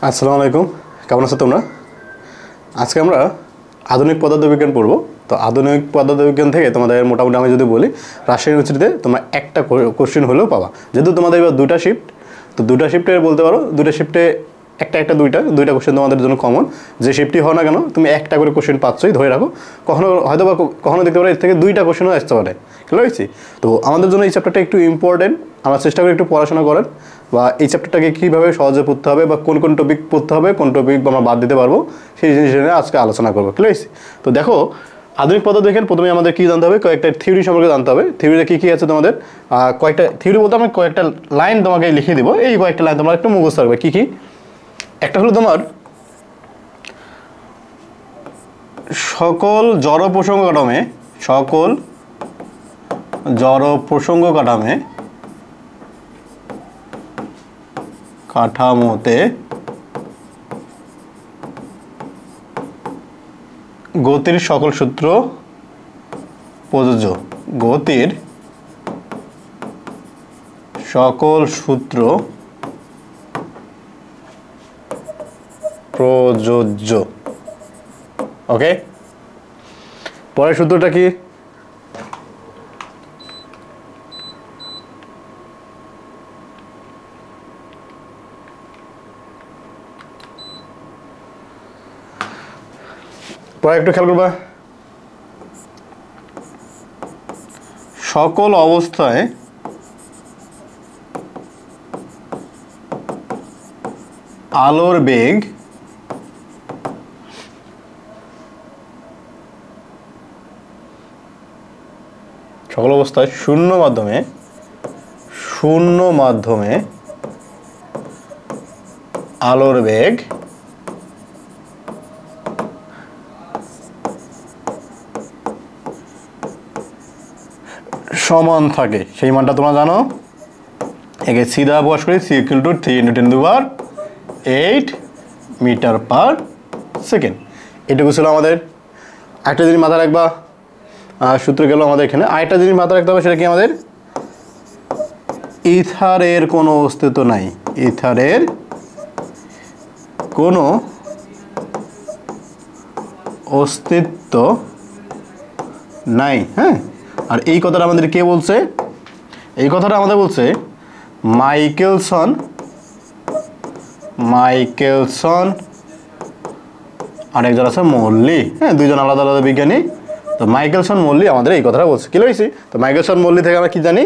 আসসালামু আলাইকুম, কেমন আছো তোমরা? আজকে আমরা আধুনিক পদার্থবিজ্ঞান পড়ব। তো আধুনিক পদার্থবিজ্ঞান থেকে তোমাদের মোটামুটি আমি যদি বলি, রাজশাহী ইউনিভার্সিটিতে তোমরা একটা কোশ্চেন হলেও পাবা। যেহেতু তোমাদের এবার দুটা শিফট, তো দুটা শিফটে বলতে পারো, দুটা শিফটে দুইটা কোশ্চেন তোমাদের জন্য কমন। যে শিফটই হয় না কেন, তুমি একটা করে কোশ্চেন পাচ্ছই, ধরে রাখো। কখনো হয়তো বা কখনো দেখতে পারো এর থেকে দুইটা কোশ্চেনও আসতে পারে। ক্লিয়ার হয়েছি? তো আমাদের জন্য এই চ্যাপ্টারটা একটু ইম্পর্টেন্ট। আমরা চেষ্টা করি একটু পড়াশোনা করার, বা এই চ্যাপ্টারটাকে কীভাবে সহজে পড়তে হবে, বা কোন কোন টপিক পড়তে হবে, কোন টপিক আমরা বাদ দিতে পারবো, সেই জিনিস নিয়ে আজকে আলোচনা করবো। ক্লিয়ার হয়েছি? তো দেখো, আধুনিক পদ্ধতি দেখেন, প্রথমে আমাদের কী জানতে হবে, কয়েকটা থিওরি সম্পর্কে জানতে হবে। থিওরিতে কী কী আছে তোমাদের, কয়েকটা থিওরি বলতে আমি কয়েকটা লাইন তোমাকে লিখে দিব। এই কয়েকটা লাইন তোমরা একটু মুখস্থ রাখবে। কী কী? একটা হলো তোমার সকল জড় প্রসঙ্গ কাঠামোতে গতির সকল সূত্র প্রযোজ্য। গতির সকল সূত্র প্রযোজ্য। ওকে, পরের সূত্রটা কি? পরে একটু খেয়াল করবা, সকল অবস্থায় আলোর বেগ শূন্য মাধ্যমে আলোর বেগ সমান থাকে। সেই মানটা তোমরা জানো, একে সিধা প্রকাশ করি, C equal to 3 × 10⁸ metre per second. এটুকু ছিল আমাদের। একটা জিনিস মাথায় রাখবা, সূত্র গেল আমাদের এখানে। আরেকটা জিনিস মাথায় রাখতে হবে, সেটা কি? আমাদের ইথারের কোনো অস্তিত্ব নাই। ইথারের কোনো অস্তিত্ব নাই। হ্যাঁ, আর এই কথাটা আমাদের কে বলছে? এই কথাটা আমাদের বলছে মাইকেলসন আর একজন আছে মল্লি। হ্যাঁ, দুইজন আলাদা আলাদা বিজ্ঞানী। তো মাইকেলসন মল্লি আমাদের এই কথাটা বলছে। কি হয়েছি? তো মাইকেলসন মল্লি থেকে আমরা কি জানি?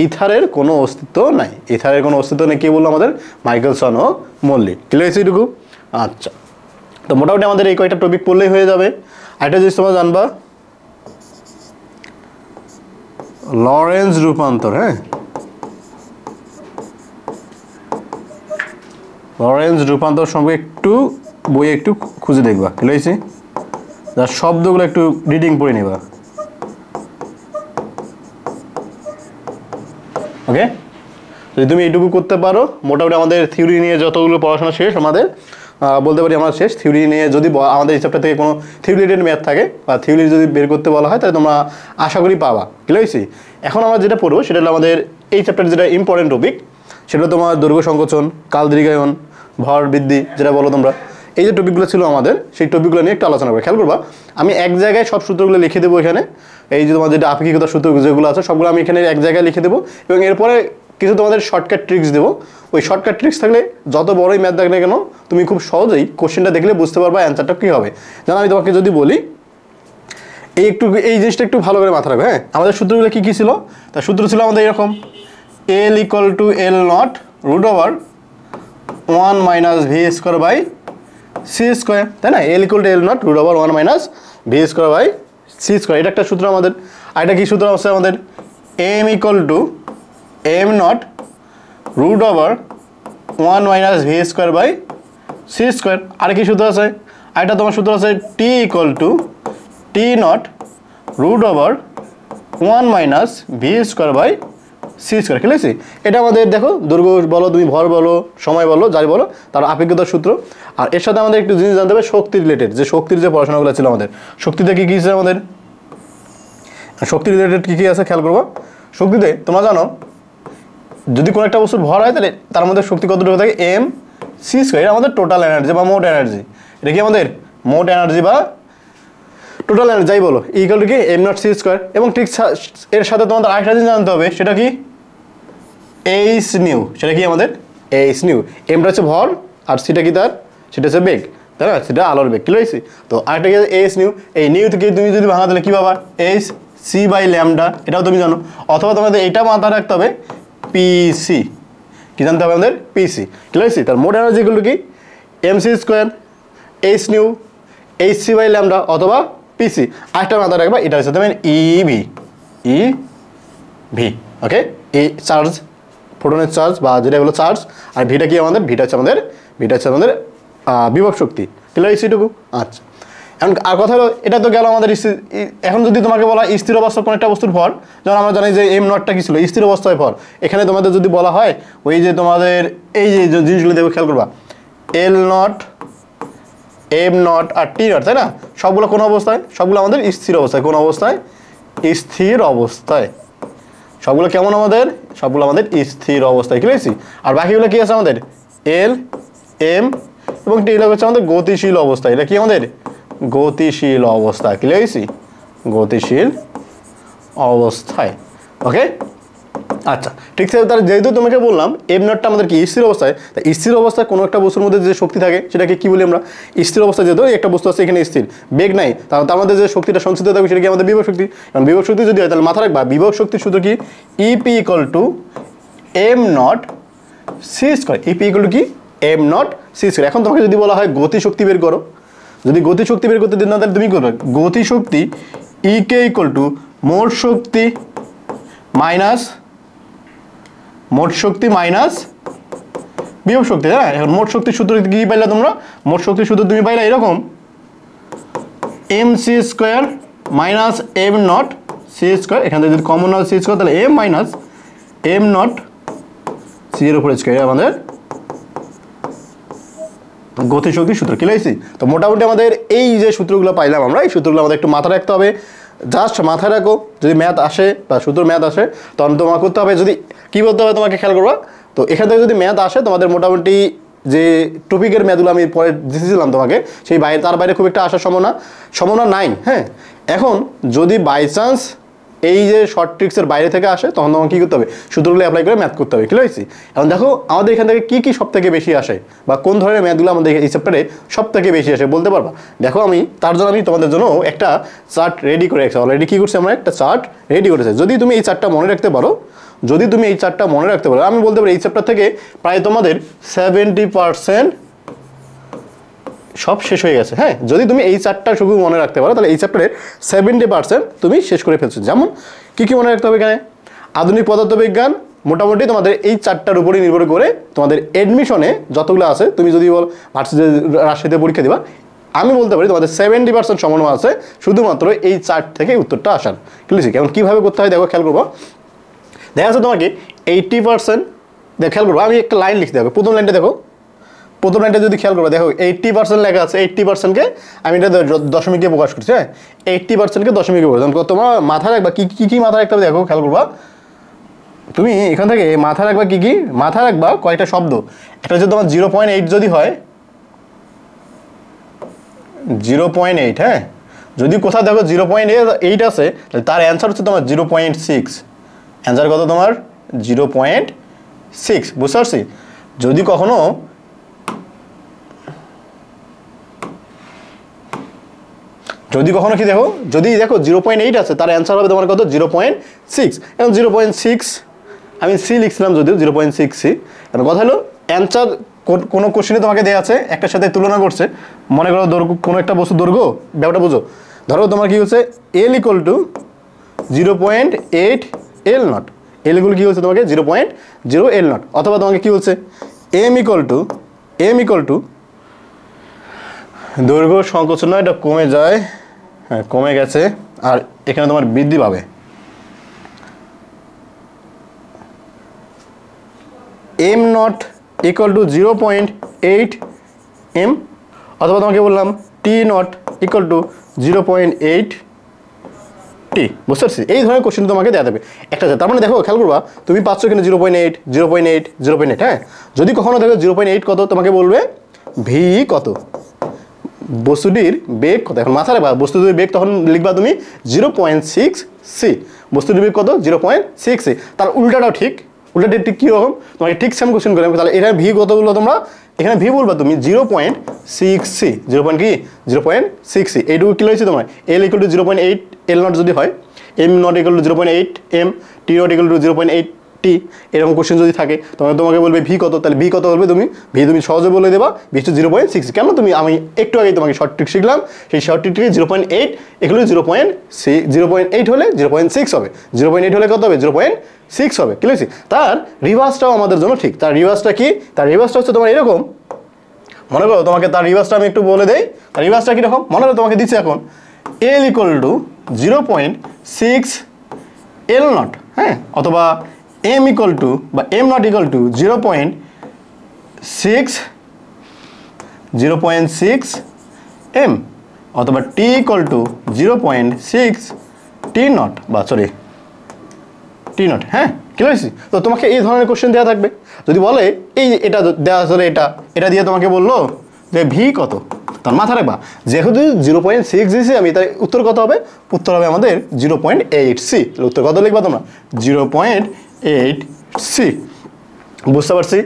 ইথারের কোনো অস্তিত্ব নাই। ইথারের কোনো অস্তিত্ব নেই কে বললো? আমাদের মাইকেলসন ও মল্লি। কি হয়েছে এটুকু? আচ্ছা, তো মোটামুটি আমাদের এই কয়েকটা টপিক পড়লেই হয়ে যাবে। আরেকটা জিনিস তোমরা জানবা, লরেন্জ রূপান্তর। হ্যাঁ, লরেন্জ রূপান্তর সম্পর্কে একটু বইয়ে একটু খুঁজে দেখবা। কি হয়েছে? যার শব্দগুলো একটু রিডিং পড়ে নিবা। ওকে, যদি তুমি এইটুকু করতে পারো, মোটামুটি আমাদের থিওরি নিয়ে যতগুলো পড়াশোনা শেষ। আমাদের বলতে পারি আমরা শেষ। থিওরি নিয়ে যদি আমাদের এই চ্যাপ্টার থেকে কোনো থিওরি রিলেটেড ম্যাথ থাকে, বা থিওরি যদি বের করতে বলা হয়, তাহলে তোমরা আশা করি পাবা। কি হয়েছি? এখন আমরা যেটা পড়বো সেটা হলো আমাদের এই চ্যাপ্টারের যেটা ইম্পর্টেন্ট টপিক, সেটা তোমার দৈর্ঘ্য সংকোচন, কাল দীর্ঘায়ন, ভর বৃদ্ধি, যেটা বলো তোমরা। এই যে টপিকগুলো ছিল আমাদের, সেই টপিকগুলো নিয়ে একটু আলোচনা করবো। খেয়াল করবা, আমি এক জায়গায় সব সূত্রগুলো লিখে দেবো এখানে। এই যে তোমার যেটা আপেক্ষিকতার সূত্র যেগুলো আছে, সবগুলো আমি এখানে এক জায়গায় লিখে দেবো, এবং এরপরে কিছু তোমাদের শর্টকাট ট্রিক্স দেবো। ওই শর্টকাট ট্রিক্স থাকলে যত বড়ই ম্যাথ থাকলে কেন, তুমি খুব সহজেই কোশ্চেনটা দেখলে বুঝতে পারবা অ্যান্সারটা কী হবে। যেন আমি তোমাকে যদি বলি, এই জিনিসটা একটু ভালো করে মাথা রাখবে। হ্যাঁ, আমাদের সূত্রগুলো কী কী ছিল? তার সূত্র ছিল আমাদের এরকম, L = L0 √1 - v² / c², তাই না? L = L0 √1 - v² / c², এটা একটা সূত্র আমাদের। আর এটা কি সূত্র আছে আমাদের? M = m0 √1 - v² / c²। আর কি সূত্র আছে? আর এটা তোমার সূত্র আছে T = T0 √1 - v² / c²। খেলেছি? এটা আমাদের দেখো, দৈর্ঘ্য বলো, তুমি ভর বলো, সময় বলো, যাই বলো, তার আপেক্ষিকতার সূত্র। আর এর সাথে আমাদের একটু জিনিস জানতে হবে শক্তি রিলেটেড, যে শক্তির যে পড়াশোনাগুলো ছিল আমাদের। শক্তিতে কী কী আছে আমাদের? শক্তি রিলেটেড কী কী আছে খেয়াল করবো। শক্তিতে তোমরা জানো, যদি কোনো একটা বস্তুর ভর হয়, তাহলে তার মধ্যে শক্তি কতটুকু থাকে? m সি স্কোয়ার, এটা আমাদের টোটাল এনার্জি বা মোট এনার্জি। এটা কি আমাদের মোট এনার্জি বা টোটাল এনার্জি যাই বলো, ইকুয়াল টু কি এম নট সি স্কোয়ার। এবং ঠিক এর সাথে তোমাদের আরেকটা জিনিস জানতে হবে, সেটা কি এইচ নিউ। সেটা কি আমাদের এইচ নিউ। এমটা হচ্ছে ভর আর সিটা কি তার, সেটা হচ্ছে বেগ, তাই না, সেটা আলোর বেগ। কি হয়েছে? তো আরেকটা কি এইচ নিউ, এই নিউ থেকে তুমি যদি ভাঙা তাহলে কী পাবা, এইচ সি বাই ল্যামডা, এটাও তুমি জানো। অথবা তোমাদের এইটা মাথায় রাখতে হবে, পিসি। কি জানতে হবে আমাদের? পিসি। কি হয়েছে? তার মোট এনার্জি গুলো কি M C square, H nu, H C by lambda অথবা পিসি। আরেকটা মাথায় রাখবা, এটা হচ্ছে তোমার ইভি, ইভি। ওকে, এই চার্জ, ফোটনের চার্জ বা যেটা হলো চার্জ, আর ভিটা কি আমাদের, ভিটা হচ্ছে আমাদের বিভব শক্তি। ক্লিয়ার হয়েছে এটুকু? আচ্ছা, এখন আর কথা হলো, এটা তো গেল আমাদের এখন যদি তোমাকে বলা স্থির অবস্থা কোন একটা বস্তুর ভর, যেমন আমরা জানি যে এম নটটা কি ছিল, স্থির অবস্থায় ভর। এখানে তোমাদের যদি বলা হয় ওই যে তোমাদের এই যে জিনিসগুলো দেখো, খেয়াল করবা, এল নট, এম নট আর টি নট, তাই না, সবগুলো কোন অবস্থায়? সবগুলো আমাদের স্থির অবস্থায়। কোন অবস্থায়? স্থির অবস্থায়। সবগুলো কেমন আমাদের? সবগুলো আমাদের স্থির অবস্থায়। ক্লিয়ার হয়েছে? আর বাকিগুলো কি আছে আমাদের? এল, এম এবং টি হচ্ছে আমাদের গতিশীল অবস্থা। এটা কি আমাদের? গতিশীল অবস্থা। ক্লিয়ার হয়েছে? গতিশীল অবস্থায়। ওকে, আচ্ছা ঠিক আছে। তাহলে যেহেতু তোমাকে বললাম এম নটটা আমাদের কি স্থির অবস্থায়, তাই স্থির অবস্থায় কোনো একটা বস্তুর মধ্যে যে শক্তি থাকে সেটাকে কি বলি আমরা? স্থির অবস্থায়। যেহেতু একটা বস্তু আছে এখানে স্থির, বেগ নাই, তার মধ্যে যে শক্তিটা সঞ্চিত থাকবে সেটা কি আমাদের বিভব শক্তি। কারণ বিভব শক্তি যদি হয় তাহলে মাথা রাখবা, বিভব শক্তির সূত্র কি? EP equal to M not C square. EP equal to কি? M not C square. এখন তোমাকে যদি বলা হয় গতি শক্তি বের করো, যদি গতি শক্তি বের করতে দিন না তাহলে তুমি করবে গতি শক্তি ইকে ইকুয়াল টু মোট শক্তি মাইনাস বিভব শক্তি। হ্যাঁ, এখন মোট শক্তির সূত্র কি পাইলা তোমরা? মোট শক্তির সূত্র তুমি পাইলা এরকম, M C square minus M not C square. এখান থেকে যদি কমন হয় সি স্কোয়ার, তাহলে M minus M not C এর উপরে স্কোয়ার আমাদের গতি শক্তির সূত্র। কি লাগছে? তো মোটামুটি আমাদের এই যে সূত্রগুলো পাইলাম আমরা, এই সূত্রগুলো আমাদের একটু মাথায় রাখতে হবে। জাস্ট মাথায় রাখো, যদি ম্যাথ আসে বা সূত্র ম্যাথ আসে তখন তোমার করতে হবে, যদি কী বলতে হবে তোমাকে খেয়াল করবা। তো এখান থেকে যদি ম্যাথ আসে তোমাদের মোটামুটি যে টপিকের ম্যাথগুলো আমি পরে দিয়েছিলাম তোমাকে, সেই বাইরে তার বাইরে খুব একটা আসার সম্ভাবনা নাই। হ্যাঁ, এখন যদি বাই চান্স এই যে শর্ট ট্রিক্সের বাইরে থেকে আসে তখন তোমাকে কী করতে হবে? সূত্রগুলো অ্যাপ্লাই করে ম্যাথ করতে হবে। ক্লিয়ার হয়েছে? এখন দেখো আমাদের এখান থেকে কী সব থেকে বেশি আসে বা কোন ধরনের ম্যাথগুলো আমাদের এই চ্যাপ্টারে সব থেকে বেশি আসে বলতে পারবা? দেখো আমি তার জন্য আমি তোমাদের জন্য একটা চার্ট রেডি করে রেখেছি। অলরেডি কী করছি আমরা? একটা চার্ট রেডি করেছি। যদি তুমি এই চার্টটা মনে রাখতে পারো, আমি বলতে পারি এই চ্যাপ্টার থেকে প্রায় তোমাদের 70% সব শেষ হয়ে গেছে। হ্যাঁ, যদি তুমি এই চারটা শুধু মনে রাখতে পারো তাহলে এই চ্যাপ্টারের 70% তুমি শেষ করে ফেলছো। যেমন কী কী মনে রাখতে হবে এখানে? আধুনিক পদার্থবিজ্ঞান, মোটামুটি তোমাদের এই চারটার উপরই নির্ভর করে তোমাদের অ্যাডমিশনে যতগুলো আছে, তুমি যদি বল রাজশাহীতে পরীক্ষা দিবা, আমি বলতে পারি তোমাদের 70% সম্ভাবনা আছে শুধুমাত্র এই চার্ট থেকে উত্তরটা আসার। ক্লিয়ার? কেমন কীভাবে করতে হয় দেখো, খেয়াল করবো। দেখা যাচ্ছে তোমাকে 80% খেয়াল করবো, আমি একটা লাইন লিখতে হবে। প্রথম লাইনটা দেখো, প্রথম লাইনটা যদি খেয়াল করবো, দেখো 80% লেখা আছে। 80%কে আমি এটা দশমিকে প্রকাশ করছি। হ্যাঁ, 80%কে দশমিকে প্রকাশ। তোমার মাথায় রাখবা কী মাথায় রাখতে হবে দেখো, খেয়াল করবা। তুমি এখান থেকে মাথায় রাখবা কী মাথায় রাখবা কয়েকটা শব্দ। একটা হচ্ছে তোমার 0.8 যদি হয়, 0.8, হ্যাঁ, যদি কোথাও দেখো 0.8 আছে তাহলে তার অ্যান্সার হচ্ছে তোমার 0.6। অ্যান্সার কত তোমার? 0.6। বুঝতে পারছি? যদি কখনো কি দেখো, যদি দেখো 0.8 আছে তার অ্যান্সার হবে তোমার কত? 0.6। এখন 0.6 আমি সি লিখছিলাম, যদিও 0.6 সি। এখন কথা হলো অ্যান্সার কোনো কোশ্চেনে তোমাকে দেওয়া আছে, একটার সাথে তুলনা করছে। মনে করো দৈর্ঘ্য, কোনো একটা বস্তু দৈর্ঘ্য, ব্যাপারটা বুঝো। ধরো তোমার কি হচ্ছে? L equal to 0.8 L not. L equal কী হচ্ছে তোমাকে? 0.0 এল নট। অথবা তোমাকে কী হচ্ছে? এম ইকুয়াল টু দৈর্ঘ্য সংকোচন, এটা কমে যায়, হ্যাঁ কমে গেছে, আর এখানে তোমার বৃদ্ধি পাবে। M not equal to 0.8 M. অথবা তোমাকে বললাম T not equal to 0.8 T T, বুঝতে পারছি? এই ধরনের কোশ্চেন তোমাকে দেওয়া দেবে একটা। তার মানে দেখো খেয়াল করবা, তুমি পাচ্ছ এখানে 0.8 0.8 0.8, হ্যাঁ। যদি কখনো দেখো 0.8 কত, তোমাকে বলবে ভি কত, বস্তুটির বেগ কত। এখন মাথায় রাখবা বস্তুটির বেগ তখন লিখবা তুমি 0.6 সি, বস্তুটির বেগ কত 0.6 সি। তার উল্টাটাও ঠিক, উল্টাটা ঠিক কীরকম, তোমাকে ঠিক সেম কোশ্চেন করে। তাহলে এখানে ভি কত বললো তোমরা, এখানে ভি বলবা তুমি 0.6 সি, 0.6 সি। এইটুকু কী হয়েছে তোমার, L equal to 0.8 L not যদি হয়, M not equal to 0.8 M, T not equal to 0.8 T, এরকম কোশ্চেন যদি থাকে তোমাকে বলবে ভি কত। তাহলে ভি কত বলবে তুমি, ভি তুমি সহজে বলে দেবা ভি হচ্ছে 0.6। কেন তুমি, আমি একটু আগে তোমাকে শর্ট ট্রিক শিখলাম, সেই শর্ট ট্রিকটিকে 0.8 এগুলো 0.8 হলে 0.6 হবে, 0.8 হলে কত হবে 0.6 হবে, কি লিখছি? তার রিভার্সটাও আমাদের জন্য ঠিক। তার রিভার্সটা কি, তার রিভার্সটা হচ্ছে তোমার এরকম, মনে করো তোমাকে তার রিভার্সটা আমি একটু বলে দেই। তার রিভার্সটা কীরকম, মনে করো তোমাকে দিচ্ছে এখন L equal to 0.6 L not, হ্যাঁ, অথবা এম ইকুয়াল টু বা M not equal to 0.6 M, অথবা T equal to 0.6 T not বা সরি টি নট, হ্যাঁ, কি হয়েছি? তো তোমাকে এই ধরনের কোশ্চেন দেওয়া থাকবে। যদি বলে এই এটা দেওয়া আসলে এটা দিয়ে তোমাকে বললো যে ভি কত, তার মাথা রাখবা যেহেতু 0.6 দিয়েছি আমি, তাই উত্তর কত হবে, উত্তর হবে আমাদের 0.8 সি। উত্তর কত লিখবা তোমরা, 0.8 সি। বুঝতে পারছি?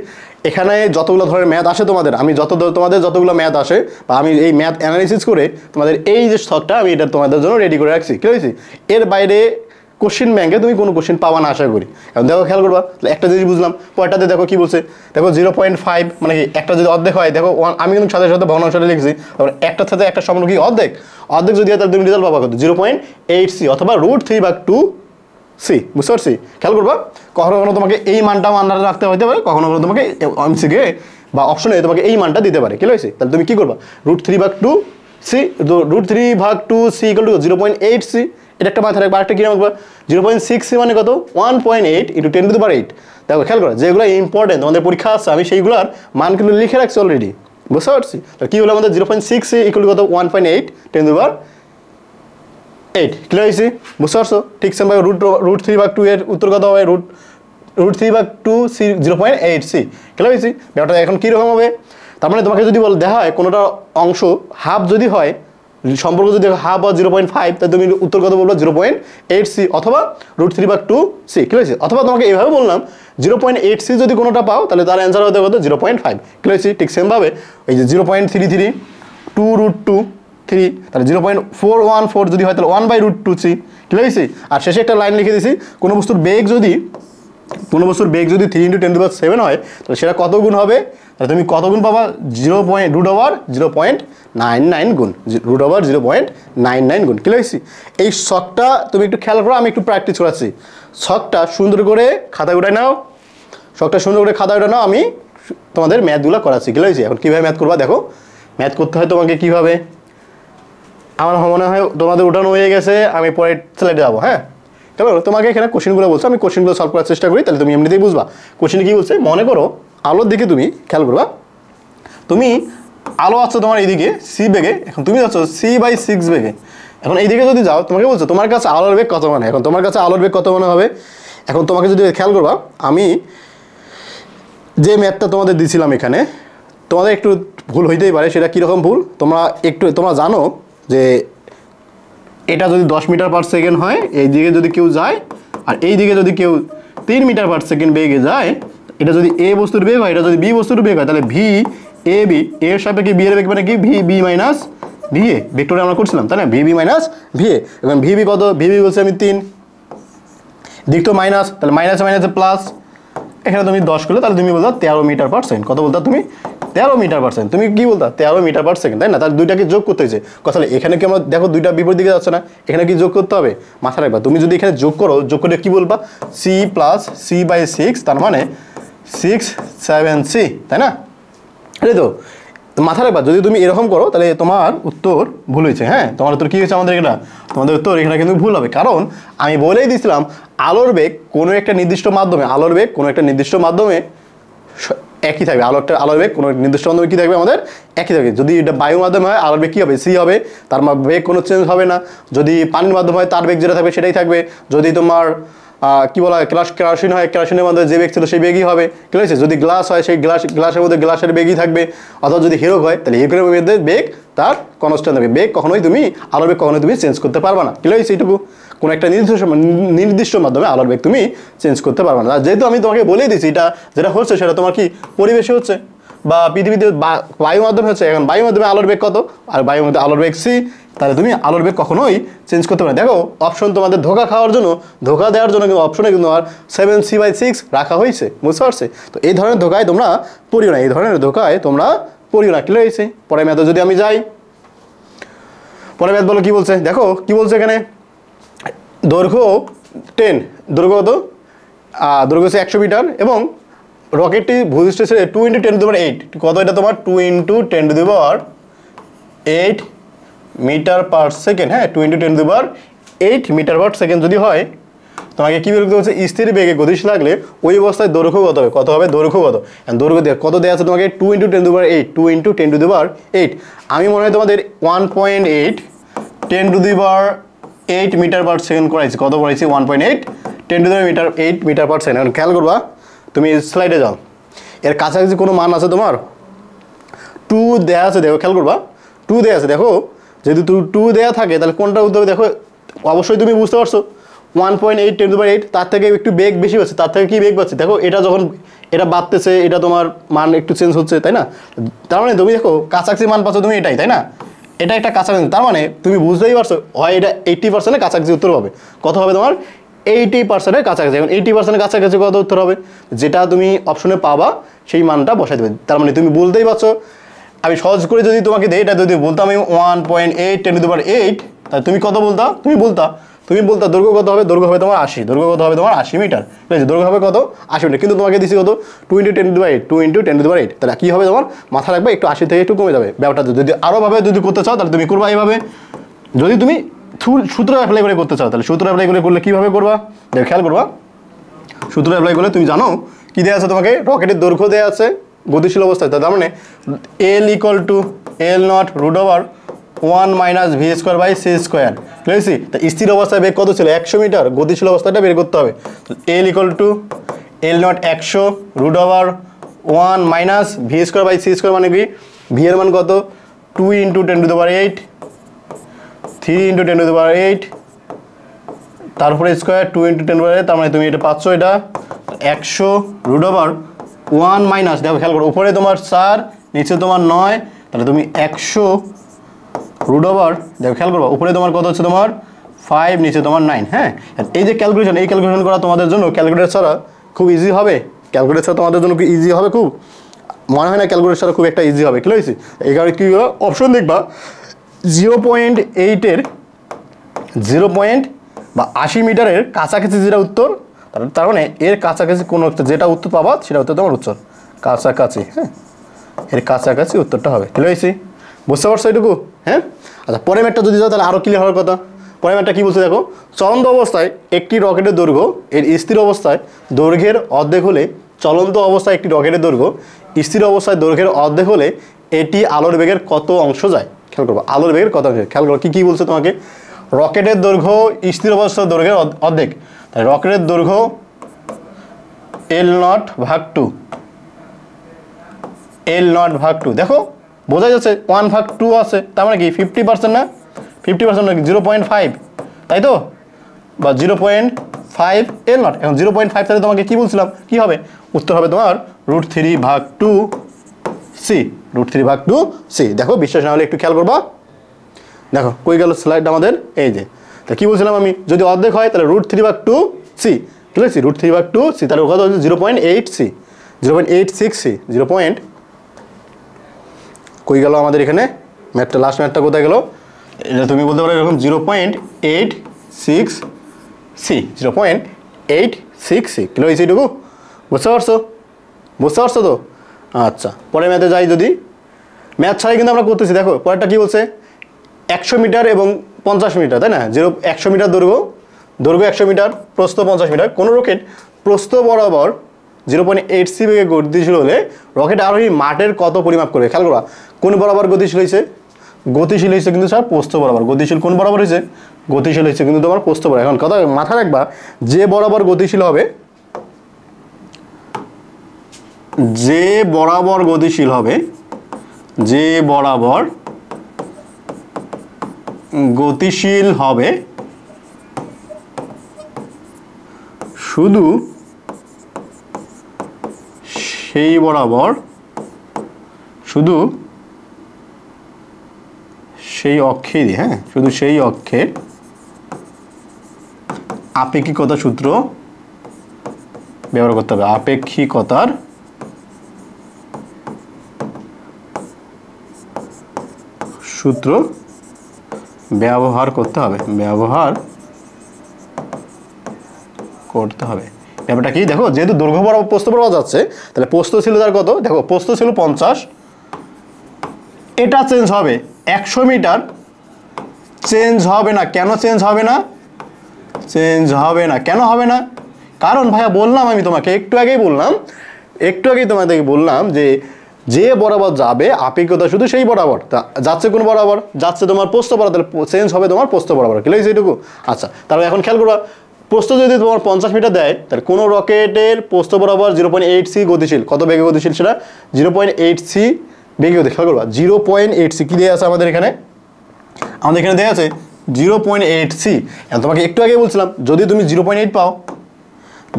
এখানে যতগুলো ধরনের ম্যাথ আসে তোমাদের, আমি তোমাদের যতগুলো ম্যাথ আসে বা আমি এই ম্যাথ অ্যানালিসিস করে তোমাদের এই যে শখটা আমি এটা তোমাদের জন্য রেডি করে রাখছি, কি হয়েছি? এর বাইরে কোশ্চেন ব্যাংকে তুমি কোনো কোশ্চেন পাবা না আশা করি। কারণ দেখো খেয়াল করবা, একটা জিনিস বুঝলাম, পরেরটাতে দেখো কি বলছে, দেখো 0.5 মানে কি, একটা যদি অর্ধেক হয়, দেখো আমি কিন্তু সাথে সাথে ভগ্নাংশটা লিখছি, তারপরে একটার সাথে একটা সমান কি অর্ধেক, অর্ধেক যদি হয় তাহলে তুমি রেজাল্ট পাবা কত, 0.8 সি অথবা √3/2 সি। বুঝতে পারছি? খেয়াল করবা, কখনো কখনো তোমাকে এই মানটা আন্ডারে রাখতে হতে পারে, কখনো কখনো তোমাকে এমসিকে বা অপশনে তোমাকে এই মানটা দিতে পারে, কি হয়েছে? তাহলে তুমি কি করবা, √3/2 C, √3/2 C equal to 0.8 C. এটা একটা মাথায় রাখবা। আরেকটা কি রাখবা, 0.6 সি মানে কত, 1.8 × 10⁸। দেখো খেয়াল করো, যেগুলো ইম্পর্টেন্ট তোমাদের পরীক্ষা আসছে আমি সেইগুলোর মান কিন্তু লিখে রাখছি অলরেডি। বুঝতে পারছি? তো কি হলো আমাদের 0.6 সি ইকুয়াল টু কত, 1.8 10⁸। ক্লিয়ার হয়েছি? বুঝতে পারছো? ঠিক সেমভাবে √3/2 এর উত্তর কত হবে, √3/2 সি 0.8 সি। ক্লিয়ার হয়েছি? ব্যাপারটা এখন কীরকম হবে, তার মানে তোমাকে যদি দেখা হয় কোনোটা অংশ হাফ যদি হয়, সম্পর্ক যদি হাফ বা 0.5, তাহলে তুমি উত্তর কত বলবো, 0.8 সি অথবা √3/2 সি। ক্লিয়ার হয়েছে? অথবা তোমাকে এইভাবে বললাম 0.8 সি যদি কোনোটা পাও তাহলে তার অ্যান্সার হতে কত, 0.5। ক্লিয়ার হয়েছে? ঠিক সেমভাবে এই যে 0.33 2√2 3, তাহলে 0.414 যদি হয় তাহলে 1/√2 সি। ক্লিয়ার হয়েছে? আর শেষে একটা লাইন লিখে দিছি, কোনো বস্তুর বেগ যদি 3 × 10⁷ হয় তাহলে সেটা কত গুণ হবে, তাহলে তুমি কত গুণ পাবা, √0.99 গুণ, √0.99 গুণ। ক্লিয়ার হয়েছে? এই শখটা তুমি একটু খেয়াল করো, আমি একটু প্র্যাকটিস করাচ্ছি। শখটা সুন্দর করে খাতায় উঠায় নাও, শখটা সুন্দর করে খাতায় উঠায় নাও, আমি তোমাদের ম্যাথগুলো করাচ্ছি। ক্লিয়ার হয়েছে? এখন কীভাবে ম্যাথ করবা দেখো, ম্যাথ করতে হয় তোমাকে কীভাবে, আমার মনে হয় তোমাদের উঠানো হয়ে গেছে, আমি পরের স্লাইডে যাবো। হ্যাঁ, কেমন, তোমাকে এখানে কোশ্চেনগুলো বলছো, আমি কোশ্চেনগুলো সলভ করার চেষ্টা করি, তাহলে তুমি এমনিতেই বুঝবা কোশ্চেন কী বলছে। মনে করো আলোর দিকে তুমি খেয়াল করবা, তুমি আলো আছে তোমার এইদিকে সি বেগে, এখন তুমি যাচ্ছ c/6 বেগে। এখন এইদিকে যদি যাও, তোমাকে বলছো তোমার কাছে আলোর বেগ কত মানে, এখন তোমার কাছে আলোর বেগ কত মনে হবে। এখন তোমাকে যদি খেয়াল করবা, আমি যে ম্যাথটা তোমাদের দিয়েছিলাম এখানে, তোমাদের একটু ভুল হইতেই পারে, সেটা কীরকম ভুল তোমরা জানো যে এটা যদি 10 মিটার/সেকেন্ড হয়, এই দিকে যদি কেউ যায় আর এই দিকে যদি কেউ 3 মিটার/সেকেন্ড বেগে যায়, এটা যদি এ বস্তুর বেগ হয়, এটা যদি বি বস্তুর বেগ হয়, তাহলে ভি এ বি এর সাপেক্ষে বি এর বেগ মানে কি, V B minus V A, ভেক্টরে আমরা করছিলাম তাই না, V B minus V A. এখন ভি বি কত, ভি বি বলছে আমি 3, দিক তো মাইনাস, তাহলে মাইনাসে মাইনাসে প্লাস, এখানে তুমি 10 করলে তাহলে তুমি বলতো 13 মিটার/সেকেন্ড। কত বলতো তুমি, 13 মিটার/সেকেন্ড। তুমি কি বলতো 13 মিটার/সেকেন্ড, তাই না? তার দুইটাকে যোগ করতে হয়েছে কথা। এখানে কি আমরা দেখো দুইটা বিপরীত দিকে যাচ্ছে না, এখানে কি যোগ করতে হবে, মাথা রাখবা। তুমি যদি এখানে যোগ করো, যোগ করে কি বলবা, সি প্লাস c/6, তার মানে 6 7 সি, তাই না? এই তো মাথা রাখবা, যদি তুমি এরকম করো তাহলে তোমার উত্তর ভুল হয়েছে। হ্যাঁ, তোমার উত্তর কী হয়েছে আমাদের এটা, তোমাদের উত্তর এখানে কিন্তু ভুল হবে, কারণ আমি বলেই দিয়েছিলাম আলোর বেগ কোনো একটা নির্দিষ্ট মাধ্যমে, একই থাকবে, আলোর বেগ কোনো নির্দিষ্ট মাধ্যমে কী থাকবে আমাদের একই থাকবে। যদি এটা বায়ুর মাধ্যমে হয় আলোর বেগ কী হবে, সি হবে, তার বেগ কোনো চেঞ্জ হবে না। যদি পানির মাধ্যমে হয় তার বেগ যেটা থাকবে সেটাই থাকবে। যদি তোমার কী বলা হয় কেরোসিন হয়, কেরোসিনের মধ্যে যে বেগ ছিল সেই বেগই হবে, ঠিক আছে। যদি গ্লাস হয় সেই গ্লাসের মধ্যে গ্লাসের বেগই থাকবে, অথবা যদি হিরো হয় তাহলে হিরোর মধ্যে বেগ তার কনস্ট্যান্ট থাকবে। বেগ কখনোই তুমি আলোর বেগ কখনোই তুমি চেঞ্জ করতে পারবে না, ঠিক আছে। এইটুকু কোনো একটা নির্দিষ্ট মাধ্যমে আলোর বেগ তুমি চেঞ্জ করতে পারবে না। যেহেতু আমি তোমাকে বলেই দিচ্ছি এটা যেটা হচ্ছে সেটা তোমার কি পরিবেশে হচ্ছে বা পৃথিবীতে বায়ুর মাধ্যমে হচ্ছে। এখন বায়ুর মাধ্যমে আলোর বেগ কত, আর বায়ুর মধ্যে আলোর বেগ সি, তাহলে তুমি আলোর বেগ কখনোই চেঞ্জ করতে পারবে। দেখো অপশন তোমাদের ধোকা খাওয়ার জন্য, ধোকা দেওয়ার জন্য কিন্তু অপশনে কিন্তু আর 7c/6 রাখা হয়েছে, বুঝতে পারছে। তো এই ধরনের ধোকায় তোমরা পড়িও না, এই ধরনের ধোকায় তোমরা পড়িও না, ক্লিয়ার হয়েছে। পরের ম্যাথে যদি আমি যাই, পরের ম্যাথ বলো কি বলছে, দেখো কি বলছে এখানে, দৈর্ঘ্য 10, দৈর্ঘ্য কত, দৈর্ঘ্য হচ্ছে 100 মিটার এবং রকেটটি ভূপৃষ্ঠ ছিল 2 × 10⁸ কত, এটা তোমার 2 × 10⁸ মিটার পার সেকেন্ড, হ্যাঁ 2 × 10⁸ মিটার পার সেকেন্ড যদি হয়, তোমাকে কী বের করতে হচ্ছে, স্থির বেগে গতিশীল লাগলে ওই অবস্থায় দৈর্ঘ্য কত হবে, কত হবে দৈর্ঘ্য কত। দৈর্ঘ্য কত দেওয়া আছে তোমাকে, 2 × 10⁸, 2 × 10⁸। আমি মনে হয় তোমাদের 1.8 10⁸ মিটার পার সেকেন্ড করাইছি, কত করাইছি 1.8 10⁸ মিটার পার সেকেন্ড। এখন খেয়াল করবা, তুমি স্লাইডে যাও, এর কাছাকাছি কোনো মান আছে তোমার, 2 দেওয়া আছে, দেখো খেয়াল করবা 2 দেওয়া আছে, দেখো যদি 2 দেওয়া থাকে তাহলে কোনটা উত্তর হবে, দেখো অবশ্যই তুমি বুঝতে পারছো 1.8 10⁸, তার থেকে একটু বেগ বেশি পাচ্ছে, তার থেকে কি বেগ পাচ্ছে, দেখো এটা যখন এটা বাড়তেছে এটা তোমার মান একটু চেঞ্জ হচ্ছে, তাই না। তার মানে তুমি দেখো কাছাকাছি মান পাচ্ছ তুমি এটাই, তাই না, এটা একটা কাছাকাছি, তার মানে তুমি বুঝতেই পারছো হয় এটা 80% কাছাকাছি উত্তর হবে, কত হবে তোমার 80% কাছাকাছি। এখন 80% কাছাকাছি কত উত্তর হবে, যেটা তুমি অপশনে পাবা সেই মানটা বসাই দেবে। তার মানে তুমি বলতেই পারছো, আমি সহজ করে যদি তোমাকে দেই, এটা যদি বলতাম আমি 1.8 10⁸, তাহলে তুমি কত বলতা, তুমি বলতা দৈর্ঘ্য কত হবে, দৈর্ঘ্য হবে তোমার 80, দৈর্ঘ্য কত হবে তোমার 80 মিটার, ঠিক আছে, দৈর্ঘ্য হবে কত 80 মিটার, কিন্তু তোমাকে দিছি কত 2 × 10⁸, 2 × 10⁸, তাহলে কী হবে তোমার মাথা রাখবে একটু 80 থেকে একটু কমে যাবে ব্যাপারটা। যদি আরোভাবে যদি করতে চাও তাহলে তুমি করবা এইভাবে, যদি তুমি সূত্র অ্যাপ্লাই করে করতে চাও তাহলে সূত্র অ্যাপ্লাই করে করলে কীভাবে করবা, দেখো খেয়াল করবা, সূত্র অ্যাপ্লাই করলে তুমি জানো কী দেওয়া আছে তোমাকে, রকেটের দৈর্ঘ্য দেওয়া আছে গতিশীল অবস্থায়, তার মানে L = L0 √1 - v²/c², ঠিক আছে। তা স্থির অবস্থায় বেগ কত ছিল 100 মিটার, গতিশীল অবস্থাটা বের করতে হবে। L = L0 100 √1 - v²/c² মানে কি, v এর মান কত 2 × 10⁸, 3 × 10⁸, তারপরে স্কোয়ার 2 × 10⁸, তার মানে তুমি এটা পাচ্ছ, এটা 100 √1 - দেখো খেয়াল করো, উপরে তোমার 4 নিচে তোমার 9, তাহলে তুমি 100 √, দেখো খেয়াল করো, উপরে তোমার কত হচ্ছে তোমার 5 নিচে তোমার 9, হ্যাঁ। এই যে ক্যালকুলেশন, এই ক্যালকুলেশন করা তোমাদের জন্য ক্যালকুলেটর ছাড়া খুব ইজি হবে, ক্যালকুলেটর ছাড়া তোমাদের জন্য কি ইজি হবে, খুব মনে হয় না ক্যালকুলেটর ছাড়া খুব একটা ইজি হবে, কি হয়েছে। এই কারণে কী অপশন দেখবা 0.8 বা 80 মিটারের কাছাকাছি যেটা উত্তর, তার মানে এর কাছাকাছি কোনো একটা যেটা উত্তর পাবা সেটা উত্তর তোমার উত্তর কাছাকাছি, হ্যাঁ, এর কাছাকাছি উত্তরটা হবে, ঠিক আছে, বুঝতে পারছো এটুকু, হ্যাঁ। আচ্ছা পরের ম্যাথটা যদি যাও তাহলে আরও ক্লিয়ার হওয়ার কথা। পরের ম্যাথটা কী বলছে দেখো, চলন্ত অবস্থায় একটি রকেটের দৈর্ঘ্য এর স্থির অবস্থায় দৈর্ঘ্যের অর্ধেক হলে, চলন্ত অবস্থায় একটি রকেটের দৈর্ঘ্য স্থির অবস্থায় দৈর্ঘ্যের অর্ধেক হলে এটি আলোর বেগের কত অংশ যায়, খেয়াল করবো আলোর বেগের কত অংশ, খেয়াল করো কী বলছে তোমাকে, রকেটের দৈর্ঘ্য স্থির অবস্থায় দৈর্ঘ্যের অর্ধেক, তাই রকেটের দৈর্ঘ্য L0/2, L0/2, দেখো বোঝা যাচ্ছে 1/2 আছে, তার মানে কি 50% না, 50% না 0.5, তাই তো, বা 0.5 L0। এখন 0.5 তাহলে তোমাকে কী বলছিলাম কী হবে, উত্তর হবে তোমার √3/2c, √3/2c। দেখো বিশ্বাস না হলে একটু খেয়াল করবা, দেখো কই গেল স্লাইডটা আমাদের, এই যে, তা কী বলছিলাম আমি, যদি অর্ধেক হয় তাহলে √3/2c, ঠিক আছে, √3/2c, তাহলে কত হচ্ছে 0.8c, 0.86c, কই গেল আমাদের এখানে ম্যাথটা, লাস্ট ম্যাথটা কোথায় গেল, এটা তুমি বলতে পারো এরকম 0.86c, 0.86c, কিলো হয়েছে এটুকু, বুঝতে পারছো তো। আচ্ছা পরে ম্যাথে যাই, যদি ম্যাথ ছাড়াই কিন্তু আমরা করতেছি, দেখো পরেরটা কী বলছে, 100 মিটার এবং 50 মিটার, তাই না, 100 মিটার দৈর্ঘ্য 100 মিটার, প্রস্থ 50 মিটার, কোনো রকেট প্রস্থ বরাবর 0.8 সি বেগে গতিশীল হলে রকেট আরোহী মাঠের কত পরিমাপ করবে? খেয়াল করবা, কোন বরাবর গতিশীল হয়েছে? গতিশীল হয়েছে কিন্তু স্যার প্রস্থ বরাবর। গতিশীল কোন বরাবর হয়েছে? গতিশীল হয়েছে কিন্তু তোমার প্রস্থ বরাবর। এখন কথা মাথা রাখবা, যে বরাবর গতিশীল হবে, যে বরাবর গতিশীল হবে, যে বরাবর গতিশীল হবে শুধু সেই বরাবর, শুধু সেই অক্ষেরই, হ্যাঁ, শুধু সেই অক্ষের আপেক্ষিকতা সূত্র ব্যবহার করতে হবে। আপেক্ষিকতার সূত্র ব্যবহার করতে হবে, ব্যবহার করতে হবে। ব্যাপারটা কি দেখো, যেহেতু দৈর্ঘ্য বরাবর প্রস্থ বরাবর যাচ্ছে, তাহলে প্রস্থ ছিল তার কত? দেখো প্রস্থ ছিল 50, এটা চেঞ্জ হবে 100 মিটার, চেঞ্জ হবে না। কেন চেঞ্জ হবে না? চেঞ্জ হবে না কেন হবে না? কারণ ভাইয়া বললাম, আমি তোমাকে একটু আগেই তোমাদেরকে বললাম যে যে বরাবর যাবে আপেক্ষিকতা শুধু সেই বরাবর। তা যাচ্ছে কোন বরাবর? যাচ্ছে তোমার প্রস্থ বরাবর, তাহলে চেঞ্জ হবে তোমার প্রস্থ বরাবর। কি লাগছে এইটুকু? আচ্ছা, তাহলে এখন খেয়াল করো, প্রস্থ যদি তোমার 50 মিটার দেয়, তাহলে কোনো রকেটের প্রস্থ বরাবর 0.8 সি গতিশীল। কত বেগে গতিশীল সেটা? 0.8 সি বেগে গতিশীল। খেয়াল করবা 0.8 সি কি দেওয়া আছে আমাদের এখানে? আমাদের এখানে দেওয়া আছে 0.8 সি। তোমাকে একটু আগে বলছিলাম, যদি তুমি 0.8 পাও,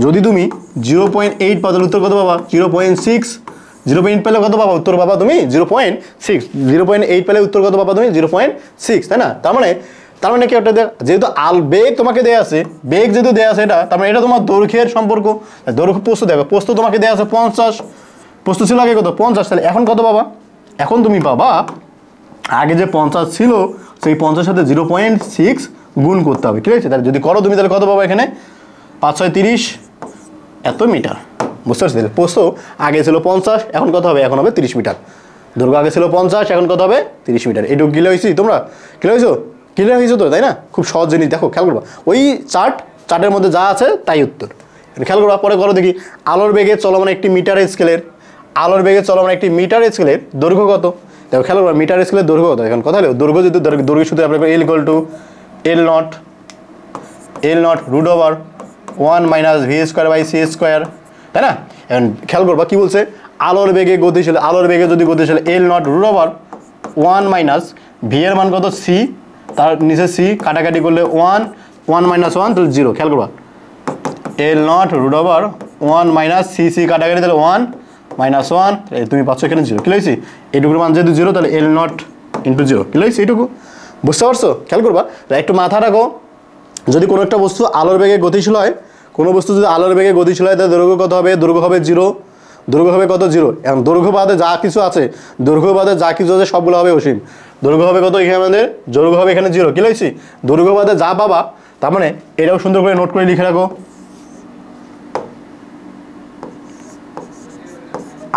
যদি তুমি 0.8 পাও তাহলে উত্তর কত পাবা? 0.6। 0.8 পেলে কত পাবা? উত্তর পাবা তুমি 0.6। 0.8 পেলে উত্তর কত পাবা তুমি? 0.6, তাই না? তার মানে কি, একটা যেহেতু বেগ তোমাকে দেওয়া আছে, বেগ যেহেতু দেওয়া আছে, এটা তার মানে এটা তোমার দৈর্ঘ্যের সম্পর্ক। দৈর্ঘ্য প্রস্থ দেখো, প্রস্থ তোমাকে দেওয়া আছে 50, প্রস্থ ছিল আগে কত? 50। তাহলে এখন কত পাবা? এখন তুমি পাবা, আগে যে 50 ছিল সেই 50 সাথে 0.6 গুণ করতে হবে। ঠিক আছে? তাহলে যদি করো তুমি, তাহলে কত পাবা? এখানে 5 6 30 এত মিটার। বুঝতে পারছি? প্রস্থ আগে ছিল 50, এখন কত হবে? এখন হবে 30 মিটার। দৈর্ঘ্য আগে ছিল 50, এখন কত হবে? 30 মিটার। এইটুকু ক্লিয়ার হয়েছি? তোমরা ক্লিয়ার হয়েছো? ক্লিয়ার হয়েছো তো, তাই না? খুব সহজ জিনিস। দেখো খেয়াল করবা, ওই চার্টের মধ্যে যা আছে তাই উত্তর। খেয়াল করবা, পরে করো দেখি। আলোর বেগে চলমান একটি মিটার স্কেলের, আলোর বেগে চলমান একটি মিটার স্কেলের দৈর্ঘ্য কত? দেখো খেয়াল করবা, মিটার স্কেলের দৈর্ঘ্য কত? এখন কথা হলো দৈর্ঘ্য, যদি দৈর্ঘ্য সূত্রে আপনার L = L not root over 1 minus v² / c², তাই না? এখন খেয়াল করবা কি বলছে, আলোর বেগে গতিশীল, আলোর বেগে যদি গতিশীল L not root over 1 minus V এর মান কত? c, তার নিচে c কাটাকাটি করলে 1 1 মাইনাস 1 তাহলে 0। খেয়াল করবা, L not root over 1 minus c কাটাকাটি তাহলে 1 মাইনাস 1, তুমি পাচ্ছ এখানে 0। কি লাগছে? এইটুকুর মান যেহেতু 0, তাহলে L নট ইন্টু 0। কি লাগছে এইটুকু? বুঝতে পারছো? খেয়াল করবা, একটু মাথা রাখো, যদি কোনো একটা বস্তু আলোর বেগে গতিশীল হয়, কোনো বস্তু যদি আলোর বেগে গতিশীল হয়, তাহলে দৈর্ঘ্য কত হবে? দৈর্ঘ্য হবে 0। দৈর্ঘ্য হবে কত? 0। এখন দৈর্ঘ্য বাদে যা কিছু আছে, দৈর্ঘ্য বাদে যা কিছু আছে সবগুলো হবে অসীম। দৈর্ঘ্য হবে কত? এখানে আমাদের দৈর্ঘ্য হবে এখানে 0। কি লাগছে? দৈর্ঘ্য বাদে যা পাবা, তার মানে এটাও সুন্দর করে নোট করে লিখে রাখো।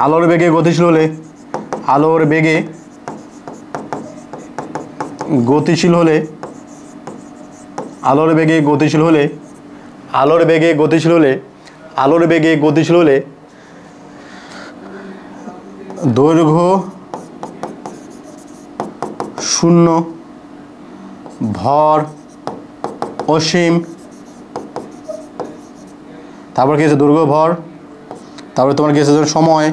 আলোর বেগে গতিশীল হলে, আলোর বেগে গতিশীল হলে, আলোর বেগে গতিশীল হলে, আলোর বেগে গতিশীল হলে, আলোর বেগে গতিশীল হলে দৈর্ঘ্য 0, ভর অসীম, তারপর কি আছে? দৈর্ঘ্য, ভর, তারপরে তোমার কি আছে? সময়,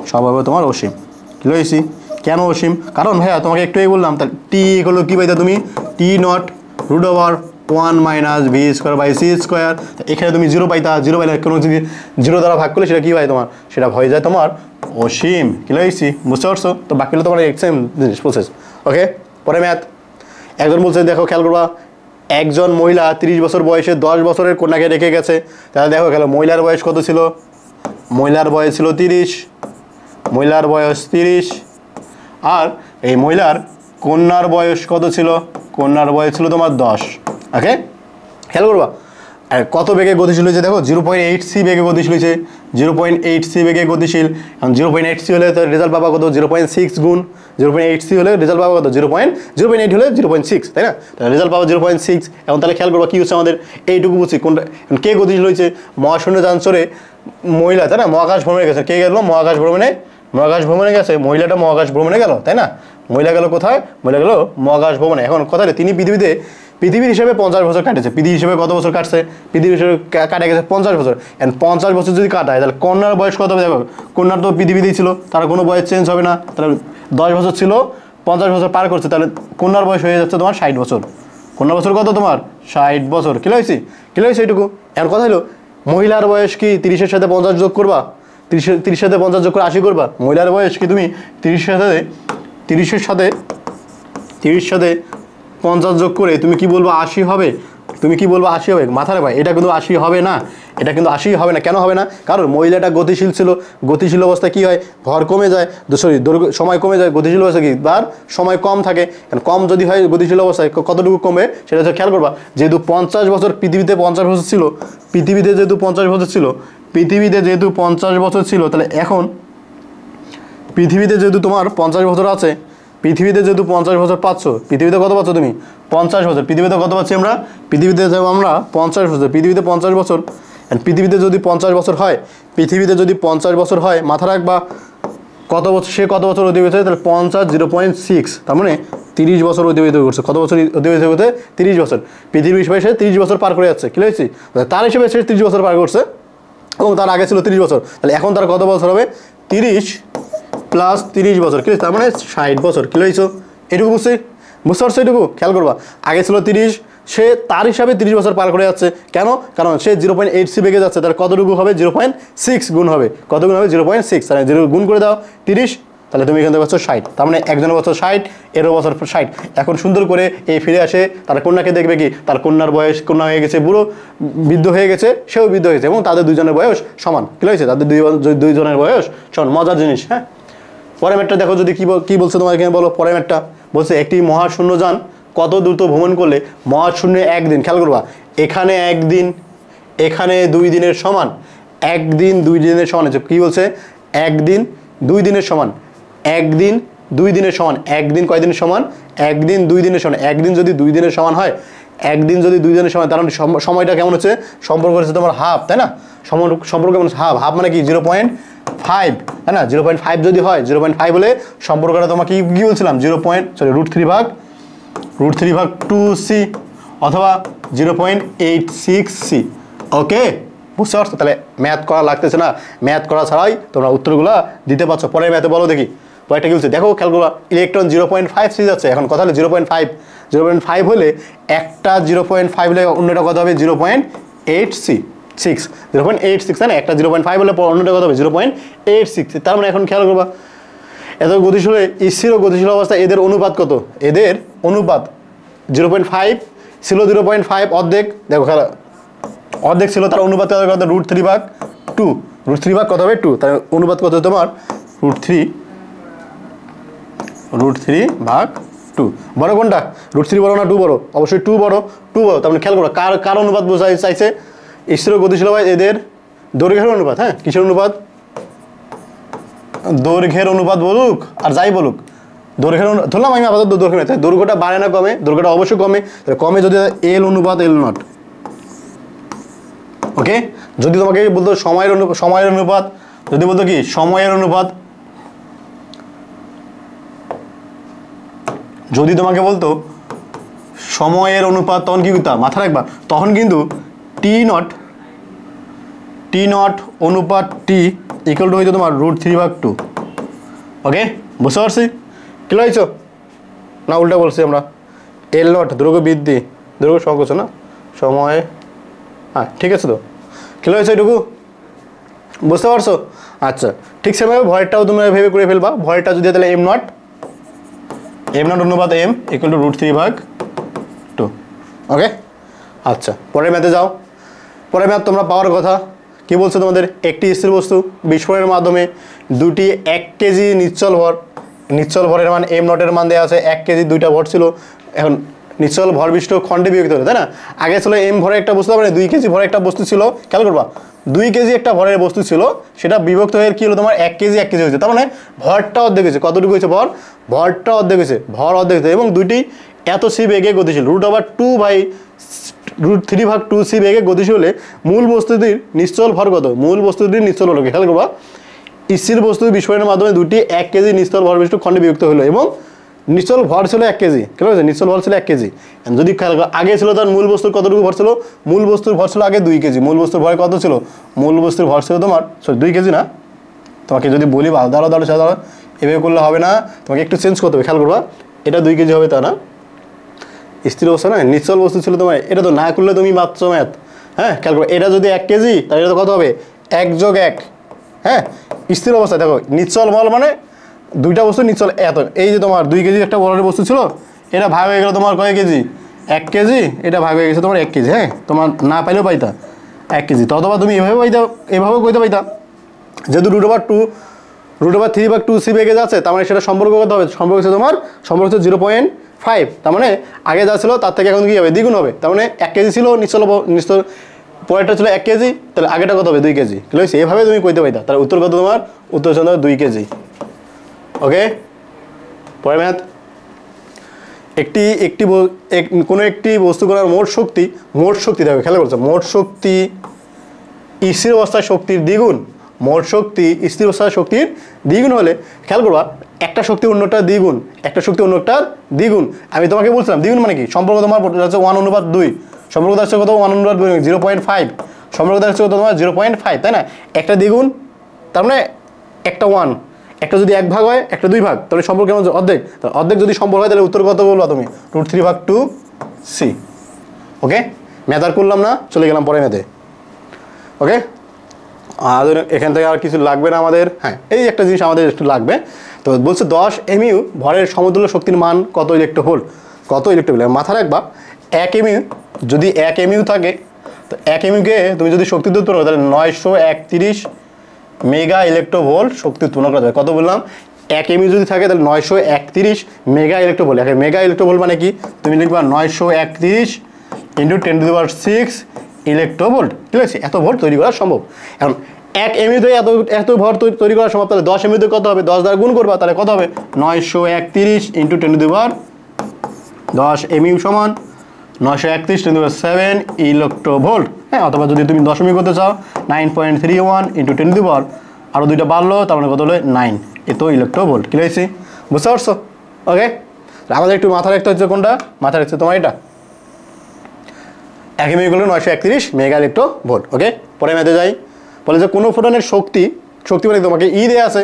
সব হবে তোমার অসীম। কি লইছি? কেন অসীম? কারণ ভাইয়া তোমাকে একটুই বললাম, তাহলে টি হলো কি পাইতা তুমি? T naught root over 1 minus v² / c²। এখানে তুমি 0 পাইতা। 0 পাইলে কোনো যদি 0 দ্বারা ভাগ করলে সেটা কি হয় তোমার? সেটা হয়ে যায় তোমার অসীম। কি লইছি? বুঝতে পারছো তো? বাকিগুলো তোমার সেম জিনিস, প্রসেস। ওকে, পরে ম্যাথ। একজন বলছে, দেখো খেয়াল করবা, একজন মহিলা 30 বছর বয়সে 10 বছরের কন্যাকে রেখে গেছে। তাহলে দেখো খেলো, মহিলার বয়স কত ছিল? মহিলার বয়স ছিল 30, মহিলার বয়স 30। আর এই মহিলার কন্যার বয়স কত ছিল? কন্যার বয়স ছিল তোমার 10। ওকে, খেয়াল করবা, আর কত বেগে গতিশীল হয়েছে? দেখো 0.8 সি বেগে গতিশীল হয়েছে। 0.8c বেগে গতিশীল। এখন 0.8c হলে তো রেজাল্ট পাবা কত 0.6 গুণ 0.8c হলে রেজাল্ট পাবা কত 0.8 হলে 0.6, তাই না? তাহলে রেজাল্ট পাবা 0.6। এখন তাহলে খেয়াল করবা কি হচ্ছে আমাদের এইটুকু বুঝছি কোনটা কে গতিশীল হয়েছে, মহাশূন্য যান চড়ে মহিলা, তাই না? মহাকাশ ভ্রমণে গেছে, কে গেল মহাকাশ ভ্রমণে গেছে, মহিলাটা মহাকাশ ভ্রমণে গেল, তাই না? মহিলা গেল কোথায়, মহিলা গেল মহাকাশ ভ্রমণে। এখন কথা তিনি পৃথিবীর হিসেবে 50 বছর কাটেছে, পৃথিবী হিসেবে কত বছর কাটছে, পৃথিবীর হিসেবে কাটা গেছে 50 বছর। এন্ড 50 বছর যদি কাটায় তাহলে কন্যার বয়স কত হবে দেখো, কন্যার তো পৃথিবীতেই ছিল, তার কোনো বয়স চেঞ্জ হবে না, তাহলে 10 বছর ছিল 50 বছর পার করছে, তাহলে কন্যার বয়স হয়ে যাচ্ছে তোমার 60 বছর। কন্যার বছর কত তোমার 60 বছর। কি হয়েছে এইটুকু। এখন কথা হলো মহিলার বয়স কি 30-এর সাথে 50 যোগ করবা, 30-এর সাথে 50 যোগ করে 80 করবা। মহিলার বয়স কি তুমি 30-এর সাথে 50 যোগ করে তুমি কি বলবো 80 হবে, তুমি কি বলবো 80 হবে। মাথা রাখবা এটা কিন্তু 80 হবে না, এটা কিন্তু 80 হবে না। কেন হবে না? কারণ মহিলাটা গতিশীল ছিল, গতিশীল অবস্থায় কি হয় ভর কমে যায়, সময় কমে যায়, গতিশীল অবস্থায় কি তার সময় কম থাকে। কারণ কম যদি হয় গতিশীল অবস্থায় কতটুকু কমে সেটা হচ্ছে খেয়াল করবা। যেহেতু 50 বছর পৃথিবীতে 50 বছর ছিল, পৃথিবীতে যেহেতু 50 বছর ছিল, তাহলে এখন পৃথিবীতে যেহেতু তোমার 50 বছর আছে, পৃথিবীতে যেহেতু 50 বছর পাচ্ছ, পৃথিবীতে কত পাচ্ছ তুমি 50 বছর, পৃথিবীতে কত পাচ্ছি আমরা, পৃথিবীতে যাবো আমরা 50 বছর, পৃথিবীতে 50 বছর। পৃথিবীতে যদি 50 বছর হয়, পৃথিবীতে যদি 50 বছর হয়, মাথা রাখবা কত বছর, সে কত বছর অতিবাহিত হয়, তাহলে 50 0.6, তার মানে 30 বছর অতিবাহিত করছে। কত বছর অতিবাহিত হতে 30 বছর। পৃথিবীর হিসেবে সে 30 বছর পার করে যাচ্ছে। কি হয়েছে তার হিসেবে সে 30 বছর পার করছে এবং তার আগে ছিল 30 বছর, তাহলে এখন তার কত বছর হবে 30 প্লাস 30 বছর, কি তার মানে 60 বছর। কি হয়েছে এটুকু বুঝতে পারছো? এটুকু খেয়াল করবা, আগে ছিল 30, সে তার হিসাবে 30 বছর পার করে যাচ্ছে। কেন? কারণ সে 0.8c বেগে যাচ্ছে, তার কতটুকু হবে 0.6 গুণ হবে। কত গুণ হবে 0.6, তাহলে 0 গুণ করে দাও 30, তাহলে তুমি এখান থেকে বছর 60, তার মানে একজনের বছর 60, এরও বছর 60। এখন সুন্দর করে এই ফিরে আসে, তার কন্যাকে দেখবে কি তার কন্যার বয়স, কন্যা হয়ে গেছে বুড়ো, বৃদ্ধ হয়ে গেছে, সেও বৃদ্ধ হয়েছে এবং তাদের দুজনের বয়স সমান। কি হয়েছে তাদের দুইজনের বয়স সমান। মজার জিনিস। হ্যাঁ, পরের ম্যাটটা দেখো যদি কি বলছে তোমার এখানে বলো। পরের ম্যাটটা বলছে একটি মহাশূন্যযান কত দ্রুত ভ্রমণ করলে মহাশূন্যে একদিন, খেয়াল করবা এখানে একদিন, এখানে 2 দিনের সমান, একদিন 2 দিনের সমান হচ্ছে। কি বলছে একদিন 2 দিনের সমান, একদিন 2 দিনের সমান, একদিন কয় দিনের সমান, একদিন 2 দিনের সমান। একদিন যদি 2 দিনের সমান হয়, একদিন যদি 2 দিনের সমান, তার মানে সময়টা কেমন হচ্ছে, সম্পর্ক হচ্ছে তোমার হাফ, তাই না? সম্পর্ক কেমন হাফ, হাফ মানে কি 0.5, তাই না? 0.5 যদি হয়, 0.5 হলে সম্পর্কটা তোমার কি বলছিলাম √3/2c অথবা 0.86c। ওকে, বুঝতে পারছো? তাহলে ম্যাথ করা লাগতেছে না, ম্যাথ করা ছাড়াই তোমরা উত্তরগুলো দিতে পারছো। পরের ম্যাথে বলো দেখি, পরেরটা কি বলছে দেখো, খেয়াল করবা ইলেকট্রন 0.5c যাচ্ছে। এখন কথা হলো 0.5 হলে একটা 0.5 হলে অন্যটা কত হবে 0.86, 0.86, তাই না? একটা 0.5 হলে অন্যটা কত হবে 0.86। তার মানে এখন খেয়াল করবা এত গতিশীল স্থির গতিশীল অবস্থা এদের অনুপাত কত, এদের অনুপাত 0.5 ছিল, 0.5 অর্ধেক, দেখো খেলা অর্ধেক ছিল, তার অনুপাত কত √3/2, √3 কত হবে 2, তার অনুপাত কত তোমার √3/2। বড় কোনটা, √3 বড় না 2 বড়? অবশ্যই 2 বড়, তার মানে খেয়াল করো কার অনুপাত বোঝাই চাইছে, স্থির গতিশীল হয় এদের দৈর্ঘ্যের অনুপাত। হ্যাঁ, কিসের অনুপাত, দৈর্ঘ্যের অনুপাত বলুক আর যাই বলুক, দৈর্ঘ্যের ধরলাম আমি আপাতত দৈর্ঘ্য, দৈর্ঘ্যটা বাড়ে না কমে, দৈর্ঘ্যটা অবশ্যই কমে, কমে যদি L অনুপাত L0। ওকে, যদি তোমাকে বলতো সময়ের অনুপাত, যদি বলতো কি সময়ের অনুপাত, যদি তোমাকে বলতো সময়ের অনুপাত, তখন কি করতাম মাথা রাখবা, তখন কিন্তু T0 অনুপাত T ইকুয়াল টু হইতো তোমার √3/2। ওকে, বুঝতে পারছি? কি হয়েছো না উল্টা বলছি আমরা, L0 দৈর্ঘ্য বৃদ্ধি, দৈর্ঘ্য সংকোচন না সময়। হ্যাঁ, ঠিক আছে তো, কি হয়েছে এটুকু বুঝতে পারছো? আচ্ছা, ঠিক সেভাবে ভয়েরটাও তুমি ভেবে করে ফেলবা। ভয়েরটা যদি তাহলে M0 অনুপাত M ইকুয়াল টু √3/2। ওকে, আচ্ছা পরের ম্যাথে যাও। পরের ম্যাথ তোমরা পাওয়ার কথা। কি বলছে তোমাদের, একটি স্থির বস্তু বিস্ফোরণের মাধ্যমে দুটি 1 কেজি নিশ্চল ভরের মান M0 এর মান দেওয়া আছে, 1 কেজি 2টা ভর ছিল। এখন নিশ্চল ভর বিশিষ্ট খণ্ডে বিভক্ত হলো, তাই না? আগে ছিল এম ভরের একটা বস্তু, মানে 2 কেজি ভরের একটা বস্তু ছিল, খেয়াল করবা 2 কেজি একটা ভরের বস্তু ছিল, সেটা বিভক্ত হয়ে কি হলো তোমার 1 কেজি 1 কেজি হয়েছে, তার মানে ভরটা অর্ধেক হয়েছে। কতটুকু হয়েছে ভর? ভরটা অর্ধেক হয়েছে, ভর অর্ধেক হয়েছে, এবং দুইটি এত সি বেগে গতিশীল, √2/3/2 সি বেগে গতিশীল হলে মূল বস্তুটির নিশ্চল ভর কত? মূল বস্তুটির নিশ্চল হলো, খেয়াল করবা স্থির বস্তু বিস্ফোরণের মাধ্যমে দুটি 1 কেজি নিশ্চল ভর বিশিষ্ট খণ্ডে বিভক্ত হলো এবং নিশ্চল ভর ছিল 1 কেজি, ঠিক আছে? নিশ্চল ভর ছিল 1 কেজি। যদি আগে ছিল তার মূল বস্তুর কতটুকু ভর ছিল? মূল বস্তুর ভর ছিল আগে 2 কেজি। মূল বস্তুর ভর কত ছিল? মূল বস্তুর ভর ছিল তোমার 2 কেজি না, তোমাকে যদি বলি দাঁড়াও এভাবে করলে হবে না, তোমাকে একটু চেঞ্জ করতে হবে, খেয়াল করবা এটা 2 কেজি হবে তা না, স্থির অবস্থা না, নিশ্চল বস্তু ছিল তোমার, এটা তো না করলে তুমি মাত্র ম্যাথ। হ্যাঁ, খেয়াল করো এটা যদি 1 কেজি তাহলে এটা তো কত হবে? 1 + 1। হ্যাঁ, স্থির অবস্থা দেখো নিশ্চল বল মানে দুইটা বস্তু নিশ্চল এত, এই যে তোমার 2 কেজি একটা বড় বস্তু ছিল, এটা ভাগ হয়ে গেল তোমার কয় কেজি? 1 কেজি, এটা ভাগ হয়ে গেছে তোমার 1 কেজি। হ্যাঁ, তোমার না পাইলেও পাইতা 1 কেজি, ততবা তুমি এভাবে পাইতা, এভাবে কইতে পাইতা, যেহেতু √3/2 সি বেগে যাচ্ছে, তার মানে সেটা সম্পর্ক কত হবে? সম্পর্ক হচ্ছে তোমার 0.5, তার মানে আগে যা ছিল তার থেকে এখন কি হবে? দ্বিগুণ হবে। তার মানে 1 কেজি ছিল নিশ্চল পরেরটা ছিল 1 কেজি, তাহলে আগেটা কত হবে? 2 কেজি। ঠিক আছে, এভাবে তুমি কইতে পাইতা। তাহলে উত্তর কত তোমার? উত্তর হচ্ছে 2 কেজি। ওকে, পরের ম্যাথ, কোনো একটি বস্তু করার মোট শক্তি দেখো, খেয়াল করছো, মোট শক্তি স্থির অবস্থায় শক্তির দ্বিগুণ, মোট শক্তি স্থির অবস্থায় শক্তির দ্বিগুণ হলে, খেয়াল করবা একটা শক্তি অন্যটার দ্বিগুণ, একটা শক্তি অন্যটার দ্বিগুণ। আমি তোমাকে বলছিলাম দ্বিগুণ মানে কি? সম্পর্ক তোমার হচ্ছে 1/2, সম্পর্ক হচ্ছে কত? 1/2, 0.5, সম্পর্ক হচ্ছে কত তোমার? 0.5, তাই না? একটা দ্বিগুণ তার মানে একটা 1, একটা যদি 1 ভাগ হয়, একটা 2 ভাগ, তাহলে সম্পর্ক কেমন? অর্ধেক। অর্ধেক যদি সম্পর্ক হয় তাহলে উত্তর কত বলবা তুমি? √3/2 সি। ওকে, ম্যাথ আর করলাম না, চলে গেলাম পরে ম্যাথে। ওকে, আর এখান থেকে আর কিছু লাগবে না আমাদের। হ্যাঁ, এই একটা জিনিস আমাদের একটু লাগবে, তো বলছে 10 mu ভরের সমতুল্য শক্তির মান কত ইলেক্ট্রোভোল্ট? কত ইলেক্ট্রোভোল্ট মাথা রাখবা, 1 mu যদি 1 mu থাকে, তো 1 mu কে তুমি যদি শক্তি উৎপন্ন করো তাহলে 931 মেগা ইলেক্ট্রোভোল্ট শক্তি উৎপন্ন করা যায়। কত বললাম? 1 mu যদি থাকে তাহলে 931 মেগা ইলেক্ট্রোভোল্ট। মেগা ইলেক্ট্রোভোল্ট মানে কি? তুমি লিখবা 931 × 10⁶ ইলেক্ট্রোভোল্ট। ঠিক আছে, এত ভোল্ট তৈরি করা সম্ভব। এখন 1 mu তে এত ভর তৈরি করা সম্ভব, তাহলে 10 mu তে কত হবে? 10 দ্বারা গুণ করবা, তাহলে কত হবে? 931 × 10⁻10 mu সমান 931 × 10⁷ ইলেক্ট্রোভোল্ট। হ্যাঁ, অথবা যদি তুমি দশমিক করতে চাও 9.31 × 10⁻, আরও দুইটা বাড়লো, তার মানে কত হলো? 9, এত ইলেক্ট্রোভোল্ট। কি হয়েছে? বুঝতে পারছো? ওকে, আমাদের একটু মাথা রাখতে হচ্ছে কোনটা? মাথা রাখছে তোমার এটা 1 mu = 931 মেগা ইলেক্ট্রোভোল্ট। ওকে, পরে ম্যাথে যাই। বলে যে কোনো ফোটনের শক্তি মানে তোমাকে দেয়া আছে,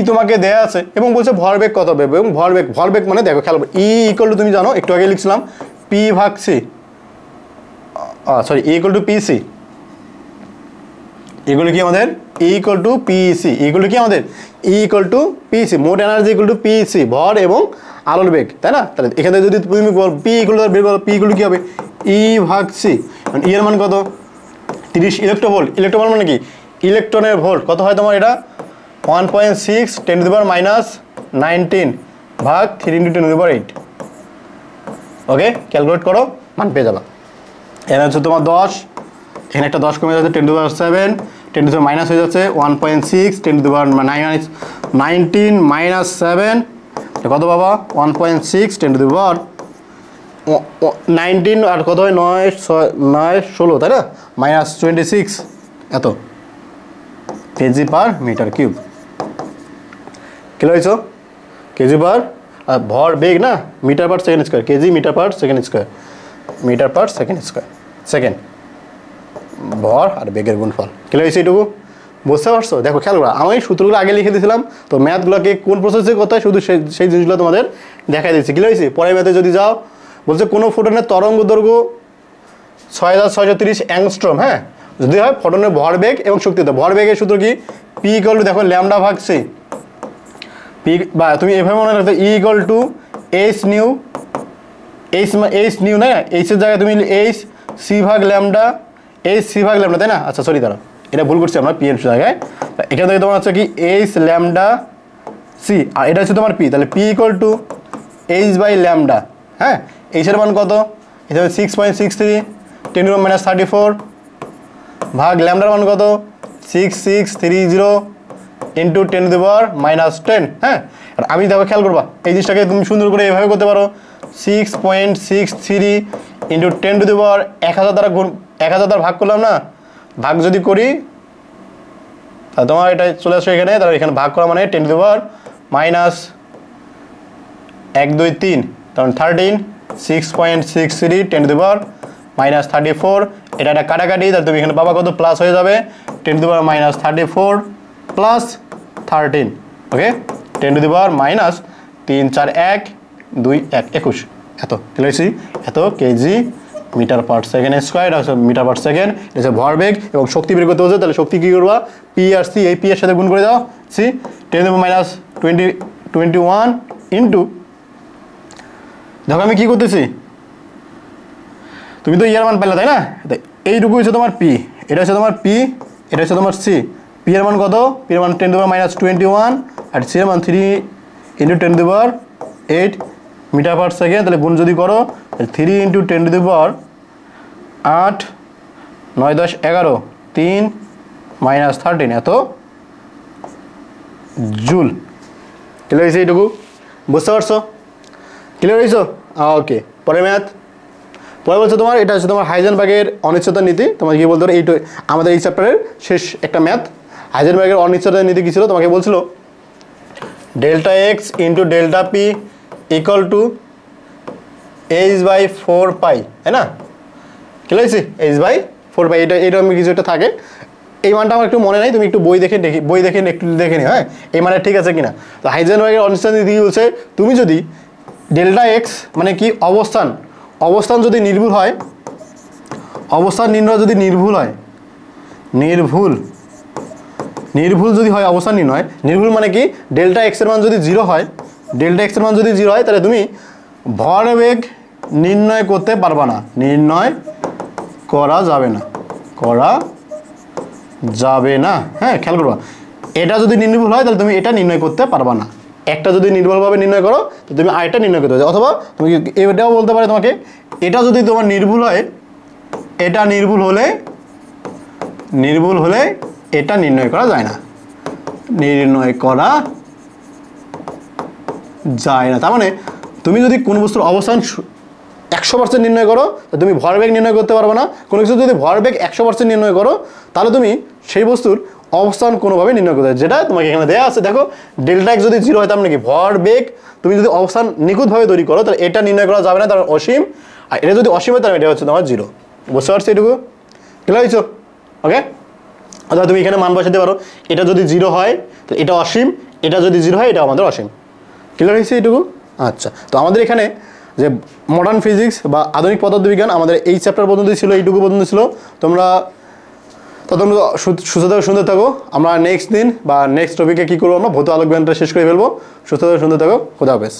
তোমাকে দেয়া আছে এবং বলছে ভরবেগ কত হবে, এবং ভরবেগ মানে দেখো, খেয়াল করো, তুমি জানো একটু আগে লিখছিলাম P/c, সরি P/c, এগুলো কি আমাদের? P/c, এগুলো কি আমাদের? P/c, মোট এনার্জি P/c, ভর এবং আলোর বেগ, তাই না? তাহলে এখানে যদি তুমি P বের করো, P কি হবে? E/c, এর মান কত? 30 ইলেক্ট্রোভোল্ট। ইলেক্ট্রোভোল্ট মানে কি? ইলেকট্রনের ভোল্ট কত হয় তোমার? এটা 1.6 10⁻⁻19 ভাগ 3 × 10⁸। ওকে, ক্যালকুলেট করো, মান পেয়ে যাবা। এখানে হচ্ছে তোমার 10, এখানে একটা 10 কমে যাচ্ছে 10⁻7, 10⁻- হয়ে যাচ্ছে 1.6 10⁻19 -7, কত বাবা? 1.6 10⁻19 আর কত হয়? 9 16, তাই না? -26 এত kg/m³। কি হয়েছ? kg/, ভর বেগ না, m/s², KG m/s², m/s², second, ভর আর বেগের গুণফল। কি হয়েছে এইটুকু? বুঝতে পারছো? দেখো, খেয়াল করো, আমি সূত্রগুলো আগে লিখে দিয়েছিলাম, তো ম্যাথগুলোকে কোন প্রসেসে করতে হয় শুধু সেই জিনিসগুলো তোমাদের দেখাই দিচ্ছি। কি হয়েছে? পরের ম্যাথে যদি যাও, বলছে কোনো ফোটনের তরঙ্গ দৈর্ঘ্য 6630 অ্যাংস্ট্রম। হ্যাঁ, যদি হয় ফোটনের ভরবেগ এবং শক্তি, ভরবেগের সূত্র কি? P = দেখো λ/c, P, বা তুমি এভাবে মনে রাখতে E = h নিউ, না? h এর জায়গায় তুমি h c/λ, তাই না? আচ্ছা, সরি, দাঁড়াও, এটা ভুল করছি আমরা, P এর জায়গায়। এখান থেকে তোমার হচ্ছে কি h λ সি আর এটা হচ্ছে তোমার পি, তাহলে P equal to H by lambda. হ্যাঁ, এইচের মান কত? এটা হচ্ছে 6.63 10⁻³ ভাগ ল্যামডার মান কত? 6630 ইন্টু 10⁻10। হ্যাঁ, আর আমি দেখো খেয়াল করবা এই জিনিসটাকে তুমি সুন্দর করে এভাবে করতে পারো, 6.63 ইন্টু 10⁻1000 দ্বারা 1000 দ্বারা ভাগ করলাম না, ভাগ যদি করি তাহলে তোমার এটা চলে আসবে এখানে, তাহলে এখানে ভাগ করা মানে 10⁻−123, তখন 13 6.63 10⁻−34, এটা একটা কাটাকাটি, তাহলে তুমি এখানে পাবা কত? প্লাস হয়ে যাবে 10⁻−34 প্লাস 13, ওকে 10⁻−3 4 1 2 1 21 এত লিখেছি, এত KG metre per second square, এটা হচ্ছে মিটার পার সেকেন্ড, এটা হচ্ছে ভরবেগ এবং শক্তি বের করতে হচ্ছে। তাহলে শক্তি কী করবা? পি আর সি, এই পি এর সাথে গুণ করে দাও, সি 10⁻21 ইন্টু, দেখো আমি কী করতেছি, তুমি তো ইয়ার মান পেলে তাই না, এইটুকু হচ্ছে তোমার পি, এটা হচ্ছে তোমার পি, এটা হচ্ছে তোমার সি। পি এর মান কত? পি এর মান 10⁻21 আর সি এর মান 3 ইন্টু 10⁻8 মিটার পার সেকেন্ড। তাহলে গুণ যদি করো 3 ইন্টু 10⁻8 9 10 11 3 -13 এত জুল। ক্লিয়ার হয়েছে? এইটুকু বুঝতে পারছো? ক্লিয়ার হয়েছো? ওকে, পরে ম্যাথ পরে বলছে তোমার, এটা হচ্ছে তোমার হাইজেনবার্গের অনিশ্চয়তার নীতি। তোমাকে কি বলতে পারো, এইটা আমাদের এই চ্যাপ্টারের শেষ একটা ম্যাথ। হাইজেনবার্গের অনিশ্চয়তার নীতি কী ছিল? তোমাকে বলছিল delta x into delta P equal two h/4 পাই, তাই না? ক্লিয়ার হয়েছে? h/4 পাই, এটা আমি কিছু একটা থাকে, এই মানটা আমার একটু মনে নাই, তুমি একটু বই দেখে একটু দেখে নিও। হ্যাঁ, এই মানে ঠিক আছে কিনা। তো হাইজেনবার্গের অনিশ্চয়তা নীতি বলছে তুমি যদি ডেল্টা এক্স মানে কি অবস্থান যদি নির্ভুল হয়, অবস্থান নির্ণয় যদি নির্ভুল হয়, নির্ভুল যদি হয় অবস্থান নির্ণয়, নির্ভুল মানে কি ডেল্টা এক্স এর মান যদি 0 হয়, ডেল্টা এক্স এর মান যদি 0 হয়, তাহলে তুমি ভরবেগ নির্ণয় করতে পারবা না, নির্ণয় করা যাবে না। হ্যাঁ, খেয়াল করবা, এটা যদি নির্ভুল হয় তাহলে তুমি এটা নির্ণয় করতে পারবা না। একটা যদি নির্ভুলভাবে নির্ণয় করো তো তুমি আরেকটা নির্ণয় করতে হবে, অথবা তুমি এটাও বলতে পারে তোমাকে, এটা যদি তোমার নির্ভুল হয়, এটা নির্ভুল হলে এটা নির্ণয় করা যায় না, তার মানে তুমি যদি কোনো বস্তুর অবস্থান 100% নির্ণয় করো তো তুমি ভরবেগ নির্ণয় করতে পারবে না। কোনো কিছু যদি ভরবেগ 100% নির্ণয় করো তাহলে তুমি সেই বস্তুর অবস্থান কোনোভাবে নির্ণয় করতে, যেটা তোমাকে এখানে দেওয়া আছে। দেখো ডেল্টা এক্স যদি 0 হয় তার মানে কি ভরবেগ তুমি যদি অবস্থান নিখুঁতভাবে তৈরি করো তাহলে এটা নির্ণয় করা যাবে না, তার অসীম। আর এটা যদি অসীম হয় তাহলে এটা হচ্ছে তোমার 0। বুঝতে পারছো? এটুকু ক্লিয়ার হয়েছো? ওকে, অর্থাৎ তুমি এখানে মান বসাতে পারো, এটা যদি 0 হয় তো এটা অসীম, এটা যদি 0 হয় এটা আমাদের অসীম। ক্লিয়ার হয়েছে এইটুকু? আচ্ছা, তো আমাদের এখানে যে মডার্ন ফিজিক্স বা আধুনিক পদার্থবিজ্ঞান আমাদের এই চ্যাপ্টার পর্যন্ত ছিল, এইটুকু পর্যন্ত ছিল। তোমরা তখন সুস্থ থাকো, সুন্দর থাকো। আমরা নেক্সট দিন বা নেক্সট টপিকে কী করবো, আমরা ভৌত আলোক বিজ্ঞানটা শেষ করে ফেলবো। সুস্থ থাকো, সুন্দর থাকো, খোদা হাফেজ।